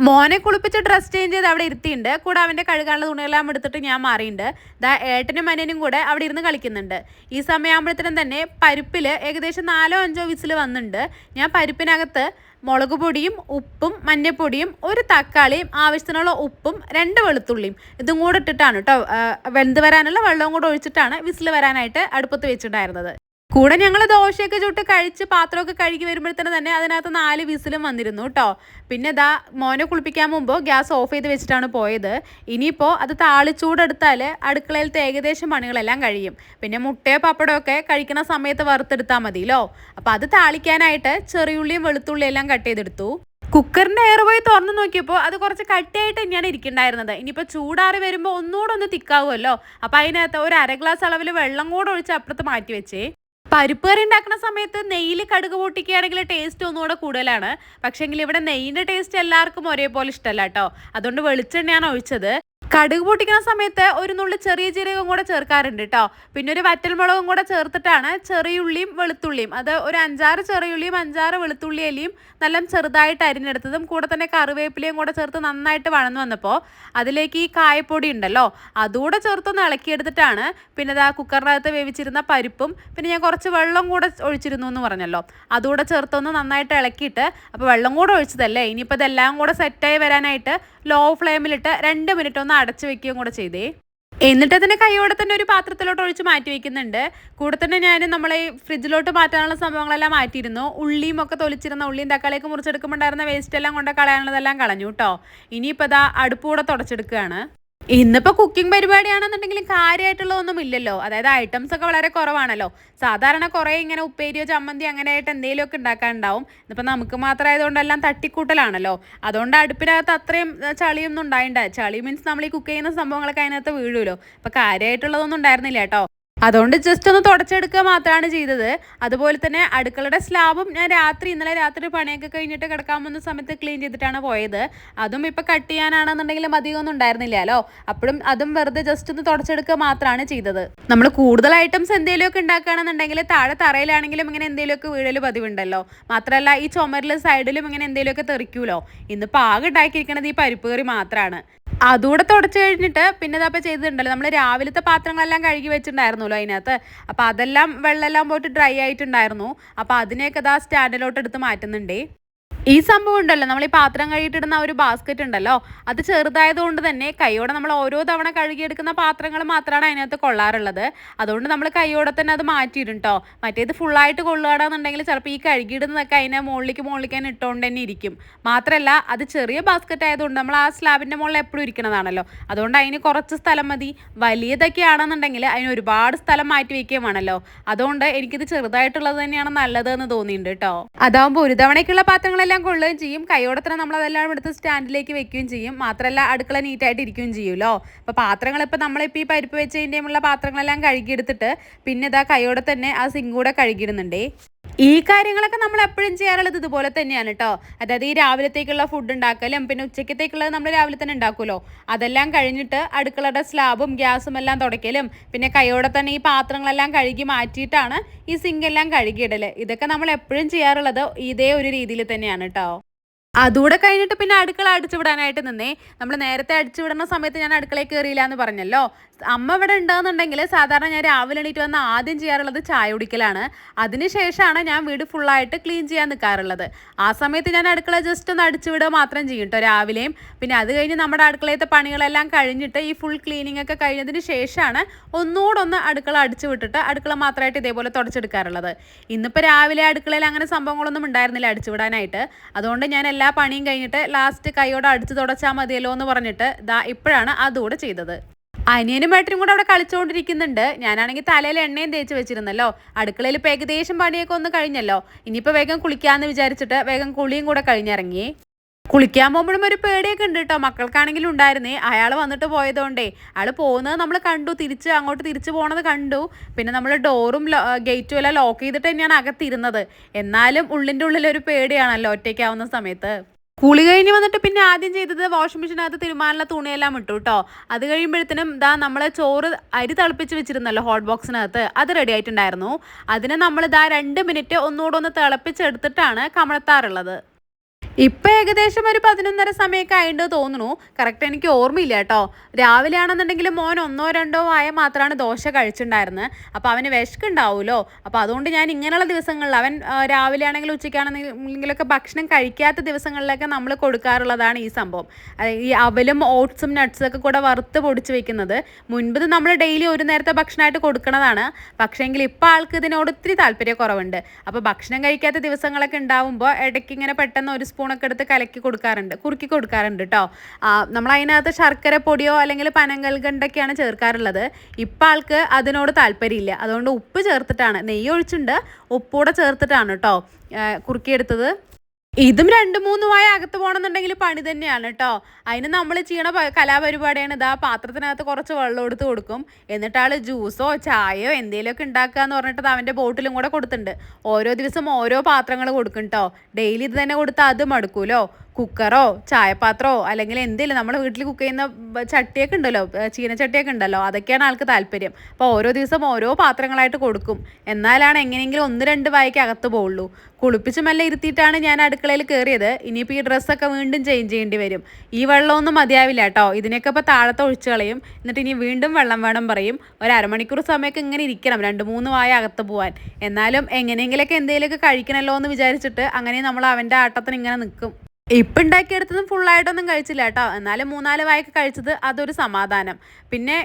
മോനെ കുളിപ്പിച്ച് ഡ്രസ് ചേഞ്ച് ചെയ്ത് അവിടെ ഇരുത്തിയിട്ടുണ്ട്. കൂടെ അവൻ്റെ കഴുകാനുള്ള തുണിയെല്ലാം എടുത്തിട്ട് ഞാൻ മാറിയിട്ടുണ്ട്. ദാ ഏട്ടനും അനിയനും കൂടെ അവിടെ ഇരുന്ന് കളിക്കുന്നുണ്ട്. ഈ സമയമാകുമ്പോഴത്തേനും തന്നെ പരിപ്പിൽ ഏകദേശം 4-5 വിസിൽ വന്നിട്ടുണ്ട്. ഞാൻ പരിപ്പിനകത്ത് മുളക് പൊടിയും ഉപ്പും മഞ്ഞൾപ്പൊടിയും ഒരു തക്കാളിയും ആവശ്യത്തിനുള്ള ഉപ്പും 2 വെളുത്തുള്ളിയും ഇതും കൂടെ ഇട്ടിട്ടാണ് കേട്ടോ വെന്ത് വരാനുള്ള വെള്ളവും കൂടെ ഒഴിച്ചിട്ടാണ് വിസിൽ വരാനായിട്ട് അടുപ്പത്ത് വെച്ചിട്ടുണ്ടായിരുന്നത്. കൂടെ ഞങ്ങൾ ദോശയൊക്കെ ചുട്ട് കഴിച്ച് പാത്രമൊക്കെ കഴുകി വരുമ്പോഴത്തേന് തന്നെ അതിനകത്ത് 4 വിസിലും വന്നിരുന്നു കേട്ടോ. പിന്നെ ഇതാ മോനെ കുളിപ്പിക്കാൻ മുമ്പ് ഗ്യാസ് ഓഫ് ചെയ്ത് വെച്ചിട്ടാണ് പോയത്. ഇനിയിപ്പോൾ അത് താളിച്ചൂടെടുത്താൽ അടുക്കളയിലത്തെ ഏകദേശം പണികളെല്ലാം കഴിയും. പിന്നെ മുട്ടയോ പപ്പടമോ ഒക്കെ കഴിക്കുന്ന സമയത്ത് വറുത്തെടുത്താൽ മതിയല്ലോ. അപ്പോൾ അത് താളിക്കാനായിട്ട് ചെറിയുള്ളിയും വെളുത്തുള്ളിയും എല്ലാം കട്ട് ചെയ്തെടുത്തു. കുക്കറിൻ്റെ എയർ പോയി തുറന്ന് നോക്കിയപ്പോൾ അത് കുറച്ച് കട്ടിയായിട്ട് തന്നെയാണ് ഇരിക്കുന്നുണ്ടായിരുന്നത്. ഇനിയിപ്പോൾ ചൂടാറി വരുമ്പോൾ ഒന്നുകൂടെ ഒന്ന് തിക്കാവുമല്ലോ. അപ്പോൾ അതിനകത്ത് ഒരു 1/2 ഗ്ലാസ് അളവിൽ വെള്ളം കൂടെ ഒഴിച്ച് അപ്പുറത്ത് മാറ്റി വെച്ചേ. പരിപ്പ് കറി ഉണ്ടാക്കുന്ന സമയത്ത് നെയ്യിൽ കടുക് പൊട്ടിക്കുകയാണെങ്കിൽ ടേസ്റ്റ് ഒന്നുകൂടെ കൂടുതലാണ്. പക്ഷേങ്കിൽ ഇവിടെ നെയ്യിൻ്റെ ടേസ്റ്റ് എല്ലാവർക്കും ഒരേപോലെ ഇഷ്ടമല്ല കേട്ടോ. അതുകൊണ്ട് വെളിച്ചെണ്ണയാണ് ഒഴിച്ചത്. കടുക് പൊട്ടിക്കുന്ന സമയത്ത് ഒരു നുള്ളി ചെറിയ ജീരകം കൂടെ ചേർക്കാറുണ്ട് കേട്ടോ. പിന്നെ ഒരു വറ്റൽമുളകും കൂടെ ചേർത്തിട്ടാണ് ചെറിയുള്ളിയും വെളുത്തുള്ളിയും, അത് ഒരു 5-6 ചെറിയുള്ളിയും 5-6 വെളുത്തുള്ളി അലിയും നല്ല ചെറുതായിട്ട് അരിഞ്ഞെടുത്തതും കൂടെ തന്നെ കറിവേപ്പിലയും കൂടെ ചേർത്ത് നന്നായിട്ട് വഴന്നു വന്നപ്പോൾ അതിലേക്ക് ഈ കായപ്പൊടി ഉണ്ടല്ലോ അതുകൂടെ ചേർത്തൊന്ന് ഇളക്കിയെടുത്തിട്ടാണ് പിന്നെ ഇതാ കുക്കറിനകത്ത് വേവിച്ചിരുന്ന പരിപ്പും പിന്നെ ഞാൻ കുറച്ച് വെള്ളം കൂടെ ഒഴിച്ചിരുന്നു എന്ന് പറഞ്ഞല്ലോ അതുകൂടെ ചേർത്തൊന്ന് നന്നായിട്ട് ഇളക്കിയിട്ട്, അപ്പോൾ വെള്ളം കൂടെ ഒഴിച്ചതല്ലേ ഇനിയിപ്പോൾ ഇതെല്ലാം കൂടെ സെറ്റായി വരാനായിട്ട് ലോ ഫ്ലെയിമിലിട്ട് 2 മിനിറ്റ് ഒന്ന് അടച്ചു വെക്കുകയും കൂടെ ചെയ്തേ. എന്നിട്ട് അതിനെ കൈയോടെ തന്നെ ഒരു പാത്രത്തിലോട്ട് ഒഴിച്ച് മാറ്റി വെക്കുന്നുണ്ട്. കൂടെ തന്നെ ഞാൻ നമ്മളെ ഫ്രിഡ്ജിലോട്ട് മാറ്റാനുള്ള സംഭവങ്ങളെല്ലാം മാറ്റിയിരുന്നു. ഉള്ളിയും ഒക്കെ തൊലിച്ചിരുന്ന ഉള്ളിയും തക്കാളിയൊക്കെ മുറിച്ചെടുക്കുമ്പോണ്ടായിരുന്ന വേസ്റ്റ് എല്ലാം കൊണ്ട് കളയാനുള്ളതെല്ലാം കളഞ്ഞു കേട്ടോ. ഇനിയിപ്പോൾ ഇതാ അടുപ്പ് കൂടെ തുടച്ചെടുക്കുകയാണ്. ഇന്നിപ്പോൾ കുക്കിംഗ് പരിപാടിയാണെന്നുണ്ടെങ്കിലും കാര്യമായിട്ടുള്ളതൊന്നും ഇല്ലല്ലോ. അതായത് ഐറ്റംസ് ഒക്കെ വളരെ കുറവാണല്ലോ. സാധാരണ കുറേ ഇങ്ങനെ ഉപ്പേരിയോ ചമ്മന്തി അങ്ങനെയായിട്ട് എന്തെങ്കിലുമൊക്കെ ഉണ്ടാക്കാനുണ്ടാവും. ഇന്നിപ്പോൾ നമുക്ക് മാത്രമായതുകൊണ്ടെല്ലാം തട്ടിക്കൂട്ടലാണല്ലോ. അതുകൊണ്ട് അടുപ്പിനകത്ത് അത്രയും ചളിയൊന്നും ഉണ്ടായിട്ടുണ്ട്. ചളി മീൻസ് നമ്മൾ ഈ കുക്ക് ചെയ്യുന്ന സംഭവങ്ങളൊക്കെ അതിനകത്ത് വീഴുമല്ലോ. അപ്പോൾ കാര്യമായിട്ടുള്ളതൊന്നും ഉണ്ടായിരുന്നില്ല കേട്ടോ. അതുകൊണ്ട് ജസ്റ്റ് ഒന്ന് തുടച്ചെടുക്കുക മാത്രമാണ് ചെയ്തത്. അതുപോലെ തന്നെ അടുക്കളയുടെ സ്ലാബും ഞാൻ ഇന്നലെ രാത്രി പണിയൊക്കെ കഴിഞ്ഞിട്ട് കിടക്കാൻ പോകുന്ന സമയത്ത് ക്ലീൻ ചെയ്തിട്ടാണ് പോയത്. അതും ഇപ്പോൾ കട്ട് ചെയ്യാനാണെന്നുണ്ടെങ്കിലും അധികമൊന്നും ഉണ്ടായിരുന്നില്ലല്ലോ. അപ്പോഴും അതും വെറുതെ ജസ്റ്റ് ഒന്ന് തുടച്ചെടുക്കുക മാത്രമാണ് ചെയ്തത്. നമ്മൾ കൂടുതൽ ഐറ്റംസ് എന്തെങ്കിലുമൊക്കെ ഉണ്ടാക്കുകയാണെന്നുണ്ടെങ്കിൽ താഴെ തറയിലാണെങ്കിലും ഇങ്ങനെ എന്തെങ്കിലുമൊക്കെ വീഴൽ പതിവുണ്ടല്ലോ. മാത്രമല്ല ഈ ചുമരിൽ സൈഡിലും ഇങ്ങനെ എന്തെങ്കിലുമൊക്കെ തെറിക്കൂലോ. ഇന്നിപ്പോൾ ആകെ ഉണ്ടാക്കിയിരിക്കുന്നത് ഈ പരിപ്പ് കറി മാത്രമാണ്. അതുകൂടെ തുടച്ച് കഴിഞ്ഞിട്ട് പിന്നെ ഇതപ്പോൾ ചെയ്തിട്ടുണ്ടല്ലോ നമ്മൾ രാവിലത്തെ പാത്രങ്ങളെല്ലാം കഴുകി വെച്ചിട്ടുണ്ടായിരുന്നല്ലോ അതിനകത്ത്. അപ്പോൾ അതെല്ലാം വെള്ളമെല്ലാം പോയിട്ട് ഡ്രൈ ആയിട്ടുണ്ടായിരുന്നു. അപ്പോൾ അതിനെയൊക്കെ ഇതാ സ്റ്റാൻഡിലോട്ട് എടുത്ത് മാറ്റുന്നുണ്ടേ. ഈ സംഭവം ഉണ്ടല്ലോ നമ്മൾ ഈ പാത്രം കഴുകിയിട്ടിടുന്ന ഒരു ബാസ്ക്കറ്റ് ഉണ്ടല്ലോ അത് ചെറുതായതുകൊണ്ട് തന്നെ കൈയോടെ നമ്മൾ ഓരോ തവണ കഴുകിയെടുക്കുന്ന പാത്രങ്ങൾ മാത്രമാണ് അതിനകത്ത് കൊള്ളാറുള്ളത്. അതുകൊണ്ട് നമ്മൾ കൈയോടെ തന്നെ അത് മാറ്റിയിടും കേട്ടോ. മറ്റേത് ഫുള്ളായിട്ട് കൊള്ളുകയാണെന്നുണ്ടെങ്കിൽ ചിലപ്പോൾ ഈ കഴുകിയിടുന്നതൊക്കെ അതിനെ മുകളിലേക്ക് തന്നെ ഇട്ടുകൊണ്ട് തന്നെ ഇരിക്കും. മാത്രമല്ല അത് ചെറിയ ബാസ്ക്കറ്റ് ആയതുകൊണ്ട് നമ്മൾ ആ സ്ലാബിൻ്റെ മുകളിൽ എപ്പോഴും ഇരിക്കുന്നതാണല്ലോ. അതുകൊണ്ട് അതിന് കുറച്ച് സ്ഥലം മതി. വലിയതൊക്കെ ആണെന്നുണ്ടെങ്കിൽ അതിന് ഒരുപാട് സ്ഥലം മാറ്റി വയ്ക്കുകയും വേണമല്ലോ. അതുകൊണ്ട് എനിക്കിത് ചെറുതായിട്ടുള്ളത് തന്നെയാണ് നല്ലതെന്ന് തോന്നിയിട്ടുണ്ട് കേട്ടോ. അതാകുമ്പോൾ ഒരു തവണയ്ക്കുള്ള പാത്രങ്ങളെല്ലാം കൊള്ളുകയും ചെയ്യും. കൈയോടെ തന്നെ നമ്മളതെല്ലാം എടുത്ത് സ്റ്റാൻഡിലേക്ക് വെക്കുകയും ചെയ്യും. മാത്രമല്ല അടുക്കള നീറ്റായിട്ട് ഇരിക്കുകയും ചെയ്യുമല്ലോ. അപ്പോൾ പാത്രങ്ങൾ ഇപ്പോൾ നമ്മളിപ്പോൾ ഈ പരിപ്പ് വെച്ചതിൻ്റെയുള്ള പാത്രങ്ങളെല്ലാം കഴുകിയെടുത്തിട്ട് പിന്നെ ഇതാ കൈയോടെ തന്നെ ആ സിങ്ക് കൂടെ കഴുകിയിടുന്നുണ്ടേ. ഈ കാര്യങ്ങളൊക്കെ നമ്മൾ എപ്പോഴും ചെയ്യാറുള്ളത് ഇതുപോലെ തന്നെയാണ് കേട്ടോ. അതായത് ഈ രാവിലത്തേക്കുള്ള ഫുഡ് ഉണ്ടാക്കലും പിന്നെ ഉച്ചക്കത്തേക്കുള്ളത് നമ്മൾ രാവിലെ തന്നെ ഉണ്ടാക്കുമല്ലോ. അതെല്ലാം കഴിഞ്ഞിട്ട് അടുക്കളയുടെ സ്ലാബും ഗ്യാസും എല്ലാം തുടയ്ക്കലും പിന്നെ കൈയോടെ തന്നെ ഈ പാത്രങ്ങളെല്ലാം കഴുകി മാറ്റിയിട്ടാണ് ഈ സിങ്ക് എല്ലാം കഴുകിയിടൽ. ഇതൊക്കെ നമ്മൾ എപ്പോഴും ചെയ്യാറുള്ളത് ഇതേ ഒരു രീതിയിൽ തന്നെയാണ് കേട്ടോ. അതുകൂടെ കഴിഞ്ഞിട്ട് പിന്നെ അടുക്കള അടിച്ചുവിടാനായിട്ട് നിന്നേ. നമ്മൾ നേരത്തെ അടിച്ചുവിടുന്ന സമയത്ത് ഞാൻ അടുക്കളയിൽ കയറിയില്ല എന്ന് പറഞ്ഞല്ലോ. അമ്മ ഇവിടെ ഉണ്ടെന്നുണ്ടെങ്കിൽ സാധാരണ ഞാൻ രാവിലെ എണീറ്റ് വന്ന് ആദ്യം ചെയ്യാറുള്ളത് ചായ കുടിക്കലാണ്. അതിനുശേഷമാണ് ഞാൻ വീട് ഫുള്ളായിട്ട് ക്ലീൻ ചെയ്യാൻ നിൽക്കാറുള്ളത്. ആ സമയത്ത് ഞാൻ അടുക്കള ജസ്റ്റ് ഒന്ന് അടിച്ചുവിടുക മാത്രം ചെയ്യും കേട്ടോ രാവിലെയും. പിന്നെ അത് കഴിഞ്ഞ് നമ്മുടെ അടുക്കളയത്തെ പണികളെല്ലാം കഴിഞ്ഞിട്ട് ഈ ഫുൾ ക്ലീനിങ് ഒക്കെ കഴിഞ്ഞതിന് ശേഷമാണ് ഒന്നുകൂടെ അടുക്കള അടിച്ചു വിട്ടിട്ട് അടുക്കള മാത്രമായിട്ട് ഇതേപോലെ തുടച്ചെടുക്കാറുള്ളത്. ഇന്നിപ്പോൾ രാവിലെ അടുക്കളയിൽ അങ്ങനെ സംഭവങ്ങളൊന്നും ഉണ്ടായിരുന്നില്ല അടിച്ചുവിടാനായിട്ട്. അതുകൊണ്ട് ഞാൻ എല്ലാ പണിയും കഴിഞ്ഞിട്ട് ലാസ്റ്റ് കൈയോടെ അടിച്ച് തുടച്ചാൽ മതിയല്ലോ എന്ന് പറഞ്ഞിട്ട് ഇപ്പോഴാണ് അതുകൂടെ ചെയ്തത്. അനിയനും ഏട്ടനും കൂടെ അവിടെ കളിച്ചുകൊണ്ടിരിക്കുന്നുണ്ട്. ഞാനാണെങ്കിൽ തലയിൽ എണ്ണയും തേച്ച് വെച്ചിരുന്നല്ലോ. അടുക്കളയിൽ ഇപ്പോൾ ഏകദേശം പണിയൊക്കെ ഒന്ന് കഴിഞ്ഞല്ലോ. ഇനിയിപ്പോൾ വേഗം കുളിക്കാമെന്ന് വിചാരിച്ചിട്ട് വേഗം കുളിയും കൂടെ കഴിഞ്ഞിറങ്ങി. കുളിക്കാൻ പോകുമ്പോഴും ഒരു പേടിയൊക്കെ ഉണ്ട് കേട്ടോ. മക്കൾക്കാണെങ്കിലും ഉണ്ടായിരുന്നേ. അയാൾ വന്നിട്ട് പോയതുകൊണ്ടേ അയാൾ പോകുന്നത് നമ്മൾ കണ്ടു, അങ്ങോട്ട് തിരിച്ചു പോകണത് കണ്ടു. പിന്നെ നമ്മൾ ഡോറും ഗേറ്റും എല്ലാം ലോക്ക് ചെയ്തിട്ട് തന്നെയാണ് അകത്തിരുന്നത്. എന്നാലും ഉള്ളിൻ്റെ ഉള്ളിലൊരു പേടിയാണല്ലോ ഒറ്റയ്ക്കാവുന്ന സമയത്ത്. കുളി കഴിഞ്ഞ് വന്നിട്ട് പിന്നെ ആദ്യം ചെയ്തത് വാഷിംഗ് മെഷീനകത്ത് തിരുമാനുള്ള തുണിയെല്ലാം ഇട്ടു കേട്ടോ. അത് കഴിയുമ്പോഴത്തേനും നമ്മൾ ചോറ് അരി തിളപ്പിച്ച് വെച്ചിരുന്നല്ലോ ഹോട്ട് ബോക്സിനകത്ത്, അത് റെഡി ആയിട്ടുണ്ടായിരുന്നു. അതിന് നമ്മൾ 2 മിനിറ്റ് ഒന്നുകൂടെ ഒന്ന് തിളപ്പിച്ചെടുത്തിട്ടാണ് കമഴ്ത്താറുള്ളത്. ഇപ്പം ഏകദേശം ഒരു 11:30 സമയമൊക്കെ ആയിട്ട് തോന്നുന്നു. കറക്റ്റ് എനിക്ക് ഓർമ്മയില്ല കേട്ടോ. രാവിലെ ആണെന്നുണ്ടെങ്കിൽ മോൻ 1-2 വായ മാത്രമാണ് ദോശ കഴിച്ചിട്ടുണ്ടായിരുന്നത്. അപ്പോൾ അവന് വിശക്കുണ്ടാവുമല്ലോ. അപ്പോൾ അതുകൊണ്ട് ഞാൻ ഇങ്ങനെയുള്ള ദിവസങ്ങളിൽ അവൻ രാവിലെ ആണെങ്കിലും ഉച്ചയ്ക്കാണെന്നെങ്കിലൊക്കെ ഭക്ഷണം കഴിക്കാത്ത ദിവസങ്ങളിലൊക്കെ നമ്മൾ കൊടുക്കാറുള്ളതാണ് ഈ സംഭവം. ഈ അവലും ഓട്സും നട്ട്സും ഒക്കെ കൂടെ വറുത്ത് പൊടിച്ച് വെക്കുന്നത്. മുൻപ് നമ്മൾ ഡെയിലി ഒരു നേരത്തെ ഭക്ഷണമായിട്ട് കൊടുക്കണതാണ്. പക്ഷേങ്കിൽ ഇപ്പോൾ ആൾക്ക് ഇതിനോട് ഒത്തിരി താല്പര്യക്കുറവുണ്ട്. അപ്പോൾ ഭക്ഷണം കഴിക്കാത്ത ദിവസങ്ങളൊക്കെ ഉണ്ടാവുമ്പോൾ ഇടയ്ക്ക് ഇങ്ങനെ പെട്ടെന്ന് ഒരു സ്പൂണൊക്കെ എടുത്ത് കലക്കി കൊടുക്കാറുണ്ട്, കുറുക്കി കൊടുക്കാറുണ്ട് കേട്ടോ. നമ്മൾ അതിനകത്ത് ശർക്കര പൊടിയോ അല്ലെങ്കിൽ പനങ്കൽക്കണ്ടൊക്കെയാണ് ചേർക്കാറുള്ളത്. ഇപ്പം ആൾക്ക് അതിനോട് താല്പര്യമില്ല. അതുകൊണ്ട് ഉപ്പ് ചേർത്തിട്ടാണ്, നെയ്യ് ഒഴിച്ചിട്ടുണ്ട്, ഉപ്പൂടെ ചേർത്തിട്ടാണ് കേട്ടോ കുറുക്കിയെടുത്തത്. ഇതും 2-3 വായ അകത്ത് പോകണമെന്നുണ്ടെങ്കിൽ പണി തന്നെയാണ് കേട്ടോ. അതിന് നമ്മൾ ചെയ്യണ കലാപരിപാടിയാണ് ഇതാ പാത്രത്തിനകത്ത് കുറച്ച് വെള്ളം എടുത്ത് കൊടുക്കും. എന്നിട്ട് ആൾ ജ്യൂസോ ചായയോ എന്തെങ്കിലുമൊക്കെ ഉണ്ടാക്കുക എന്ന് പറഞ്ഞിട്ട് അവൻ്റെ ബോട്ടിലും കൂടെ കൊടുത്തിട്ടുണ്ട്. ഓരോ ദിവസം ഓരോ പാത്രങ്ങൾ കൊടുക്കും കേട്ടോ. ഡെയിലി ഇത് തന്നെ കൊടുത്താൽ അത് മടുക്കൂലോ. കുക്കറോ ചായപാത്രമോ അല്ലെങ്കിൽ എന്തെങ്കിലും നമ്മൾ വീട്ടിൽ കുക്ക് ചെയ്യുന്ന ചട്ടിയൊക്കെ ഉണ്ടല്ലോ, ചീനച്ചട്ടിയൊക്കെ ഉണ്ടല്ലോ, അതൊക്കെയാണ് ആൾക്ക് താല്പര്യം. അപ്പോൾ ഓരോ ദിവസം ഓരോ പാത്രങ്ങളായിട്ട് കൊടുക്കും. എന്നാലാണ് എങ്ങനെയെങ്കിലും 1-2 വായ്ക്ക് അകത്ത് പോവുള്ളൂ. കുളിപ്പിച്ച് മെല്ലെ ഇരുത്തിയിട്ടാണ് ഞാൻ അടുക്കളയിൽ കയറിയത്. ഇനിയിപ്പോൾ ഈ ഡ്രസ്സൊക്കെ വീണ്ടും ചേഞ്ച് ചെയ്യേണ്ടി വരും. ഈ വെള്ളമൊന്നും മതിയാവില്ല കേട്ടോ. ഇതിനൊക്കെ ഇപ്പോൾ താഴത്ത് ഒഴിച്ച് കളയും. എന്നിട്ട് ഇനി വീണ്ടും വെള്ളം വേണം പറയും. ഒരു അരമണിക്കൂർ സമയമൊക്കെ ഇങ്ങനെ ഇരിക്കണം 2-3 വായ അകത്ത് പോകാൻ. എന്നാലും എങ്ങനെയെങ്കിലൊക്കെ എന്തെങ്കിലുമൊക്കെ കഴിക്കണമല്ലോ എന്ന് വിചാരിച്ചിട്ട് അങ്ങനെ നമ്മൾ അവൻ്റെ ആട്ടത്തിന് ഇങ്ങനെ നിൽക്കും. ഇപ്പം ഉണ്ടാക്കിയെടുത്തതും ഫുള്ളായിട്ടൊന്നും കഴിച്ചില്ല കേട്ടോ. എന്നാലും 3-4 വായൊക്കെ കഴിച്ചത് അതൊരു സമാധാനം. പിന്നെ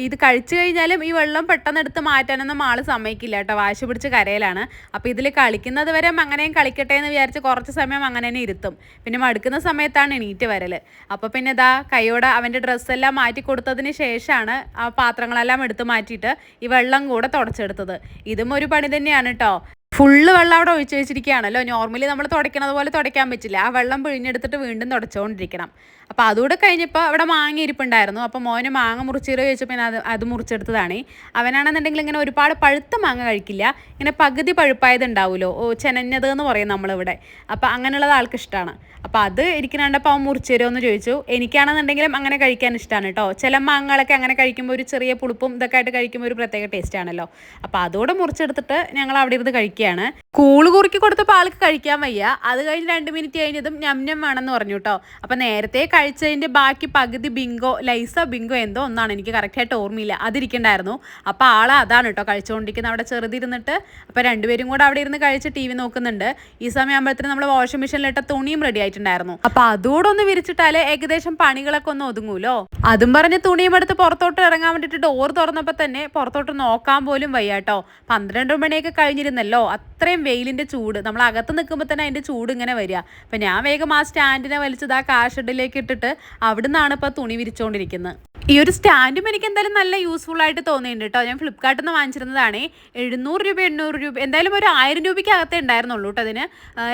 ഇത് കഴിച്ചു കഴിഞ്ഞാലും ഈ വെള്ളം പെട്ടെന്ന് എടുത്ത് മാറ്റാനൊന്നും ആൾ സമ്മതിക്കില്ല കേട്ടോ. വാശി പിടിച്ച് കരയിലാണ്. അപ്പോൾ ഇതിൽ കളിക്കുന്നത് വരെ അങ്ങനെയും കളിക്കട്ടെ എന്ന് വിചാരിച്ച് കുറച്ച് സമയം അങ്ങനെ തന്നെ ഇരുത്തും. പിന്നെ മടുക്കുന്ന സമയത്താണ് എണീറ്റ് വരൽ. അപ്പോൾ പിന്നെ ഇതാ കൈയോടെ അവൻ്റെ ഡ്രസ്സെല്ലാം മാറ്റി കൊടുത്തതിന് ശേഷമാണ് ആ പാത്രങ്ങളെല്ലാം എടുത്ത് മാറ്റിയിട്ട് ഈ വെള്ളം കൂടെ തുടച്ചെടുത്തത്. ഇതും ഒരു പണി തന്നെയാണ് കേട്ടോ. ഫുള്ള് വെള്ളം അവിടെ ഒഴിച്ച് വെച്ചിരിക്കുകയാണല്ലോ. നോർമലി നമ്മൾ തുടയ്ക്കണത് പോലെ തുടയ്ക്കാൻ പറ്റില്ല. ആ വെള്ളം പിഴിഞ്ഞെടുത്തിട്ട് വീണ്ടും തുടച്ചുകൊണ്ടിരിക്കണം. അപ്പോൾ അതുകൂടെ കഴിഞ്ഞപ്പോൾ അവിടെ മാങ്ങ ഇരിപ്പുണ്ടായിരുന്നു. അപ്പോൾ മോന് മാങ്ങ മുറിച്ചീരോ ചോദിച്ചപ്പോൾ ഞാൻ അത് മുറിച്ചെടുത്തതാണ്. അവനാണെന്നുണ്ടെങ്കിൽ ഇങ്ങനെ ഒരുപാട് പഴുത്ത മാങ്ങ കഴിക്കില്ല. ഇങ്ങനെ പകുതി പഴുപ്പായത് ഉണ്ടാവുമല്ലോ, ചെനഞ്ഞത് എന്ന് പറയും നമ്മളിവിടെ. അപ്പോൾ അങ്ങനെയുള്ളത് ആൾക്ക് ഇഷ്ടമാണ്. അപ്പോൾ അത് ഇരിക്കുന്നുണ്ടപ്പോൾ അവൻ മുറിച്ചേരോ എന്ന് ചോദിച്ചു. എനിക്കാണെന്നുണ്ടെങ്കിലും അങ്ങനെ കഴിക്കാൻ ഇഷ്ടമാണ് കേട്ടോ. ചില മാങ്ങകളൊക്കെ അങ്ങനെ കഴിക്കുമ്പോൾ ഒരു ചെറിയ പുളിപ്പും ഇതൊക്കെ ആയിട്ട് കഴിക്കുമ്പോൾ ഒരു പ്രത്യേക ടേസ്റ്റ് ആണല്ലോ. അപ്പോൾ അതോടെ മുറിച്ചെടുത്തിട്ട് ഞങ്ങൾ അവിടെ ഇരുന്ന് കഴിക്കുകയാണ്. കൂള് കുറുക്കി കൊടുത്തപ്പോൾ ആൾക്ക് കഴിക്കാൻ വയ്യ. അത് കഴിഞ്ഞ് 2 മിനിറ്റ് കഴിഞ്ഞതും ഞം വേണമെന്ന് പറഞ്ഞു കേട്ടോ. അപ്പോൾ നേരത്തെ കഴിച്ചതിൻ്റെ ബാക്കി പകുതി ബിങ്കോ, ലൈസ ബിങ്കോ എന്തോ ഒന്നാണ്, എനിക്ക് കറക്റ്റായിട്ട് ഓർമ്മയില്ല, അതിരിക്കണ്ടായിരുന്നു. അപ്പോൾ ആൾ അതാണ് കേട്ടോ കഴിച്ചുകൊണ്ടിരിക്കുന്നത് അവിടെ ചെറുതിരുന്നിട്ട്. അപ്പോൾ 2 പേരും കൂടെ അവിടെ ഇരുന്ന് കഴിച്ച് TV നോക്കുന്നുണ്ട്. ഈ സമയമാകുമ്പോഴത്തേനും നമ്മൾ വാഷിംഗ് മെഷീനിലിട്ട തുണിയും റെഡി ആയിട്ടുണ്ടായിരുന്നു. അപ്പോൾ അതുകൂടെ ഒന്ന് വിരിച്ചിട്ടാലേ ഏകദേശം പണികളൊക്കെ ഒന്ന് ഒതുങ്ങൂലോ. അതും പറഞ്ഞ് തുണിയും എടുത്ത് പുറത്തോട്ട് ഇറങ്ങാൻ വേണ്ടിയിട്ട് ഡോർ തുറന്നപ്പോൾ തന്നെ പുറത്തോട്ട് നോക്കാൻ പോലും വയ്യ കേട്ടോ. 12 മണിയൊക്കെ കഴിഞ്ഞിരുന്നല്ലോ. അത്രയും വെയിലിൻ്റെ ചൂട്, നമ്മൾ അകത്ത് നിൽക്കുമ്പോൾ തന്നെ അതിൻ്റെ ചൂട് ഇങ്ങനെ വരിക. അപ്പം ഞാൻ വേഗം ആ സ്റ്റാൻഡിനെ വലിച്ചത് ആ കാഷഡിലേക്ക് ഇട്ടിട്ട് അവിടെ നിന്നാണ് ഇപ്പോൾ തുണി വിരിച്ചുകൊണ്ടിരിക്കുന്നത്. ഈ ഒരു സ്റ്റാൻഡും എനിക്ക് എന്തായാലും നല്ല യൂസ്ഫുൾ ആയിട്ട് തോന്നിയിട്ടുണ്ട് കേട്ടോ. ഞാൻ ഫ്ലിപ്കാർട്ടിൽ നിന്ന് വാങ്ങിച്ചിരുന്നതാണ്. 700 രൂപ 800 രൂപ എന്തായാലും ഒരു 1000 രൂപയ്ക്ക് അകത്തേ ഉണ്ടായിരുന്നുള്ളൂ കേട്ടോ. അതിന്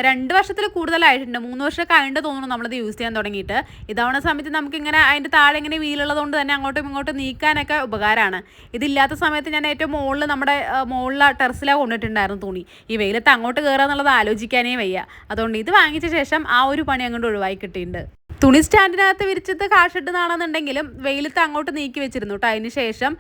2 വർഷത്തിൽ കൂടുതലായിട്ടുണ്ട്. 3 വർഷമൊക്കെ ആയിട്ട് തോന്നുന്നു നമ്മളത് യൂസ് ചെയ്യാൻ തുടങ്ങിയിട്ട്. ഇതാവണ സമയത്ത് നമുക്കിങ്ങനെ അതിൻ്റെ താഴെ ഇങ്ങനെ വീലുള്ളത് കൊണ്ട് തന്നെ അങ്ങോട്ടും ഇങ്ങോട്ടും നീക്കാനൊക്കെ ഉപകാരമാണ്. ഇതില്ലാത്ത സമയത്ത് ഞാൻ ഏറ്റവും മുകളിൽ നമ്മുടെ മുകളിലെ ടെറസിലാണ് കൊണ്ടിട്ടുണ്ടായിരുന്നു തുണി. ഈ വെയിലത്ത് അങ്ങോട്ട് കയറുക എന്നുള്ളത് ആലോചിക്കാനേ വയ്യ. അതുകൊണ്ട് ഇത് വാങ്ങിച്ച ശേഷം ആ ഒരു പണി അങ്ങോട്ട് ഒഴിവായി കിട്ടിയിട്ടുണ്ട്. തുണി സ്റ്റാൻഡിനകത്ത് വിരിച്ചത് കാഷിടുന്നതാണെന്നുണ്ടെങ്കിലും വെയിലത്ത് അങ്ങോട്ട് നീക്കി വെച്ചിരുന്നു കേട്ടോ. അതിന് ശേഷം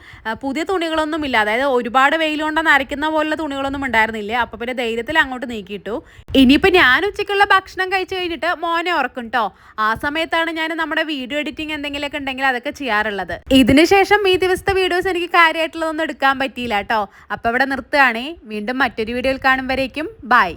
പുതിയ തുണികളൊന്നും ഇല്ല, അതായത് ഒരുപാട് വെയിൽ കൊണ്ടൊന്നും അരയ്ക്കുന്ന പോലുള്ള തുണികളൊന്നും ഉണ്ടായിരുന്നില്ല. അപ്പോൾ പിന്നെ ധൈര്യത്തിൽ അങ്ങോട്ട് നീക്കിയിട്ടു. ഇനിയിപ്പോൾ ഞാൻ ഉച്ചയ്ക്കുള്ള ഭക്ഷണം കഴിച്ച് കഴിഞ്ഞിട്ട് മോനെ ഉറക്കും കേട്ടോ. ആ സമയത്താണ് ഞാൻ നമ്മുടെ വീഡിയോ എഡിറ്റിംഗ് എന്തെങ്കിലുമൊക്കെ ഉണ്ടെങ്കിൽ അതൊക്കെ ചെയ്യാറുള്ളത്. ഇതിന് ശേഷം ഈ ദിവസത്തെ വീഡിയോസ് എനിക്ക് കാര്യമായിട്ടുള്ളതൊന്നും എടുക്കാൻ പറ്റിയില്ല കേട്ടോ. അപ്പോൾ ഇവിടെ നിർത്തുകയാണേ. വീണ്ടും മറ്റൊരു വീഡിയോയിൽ കാണുമ്പോഴേക്കും ബൈ.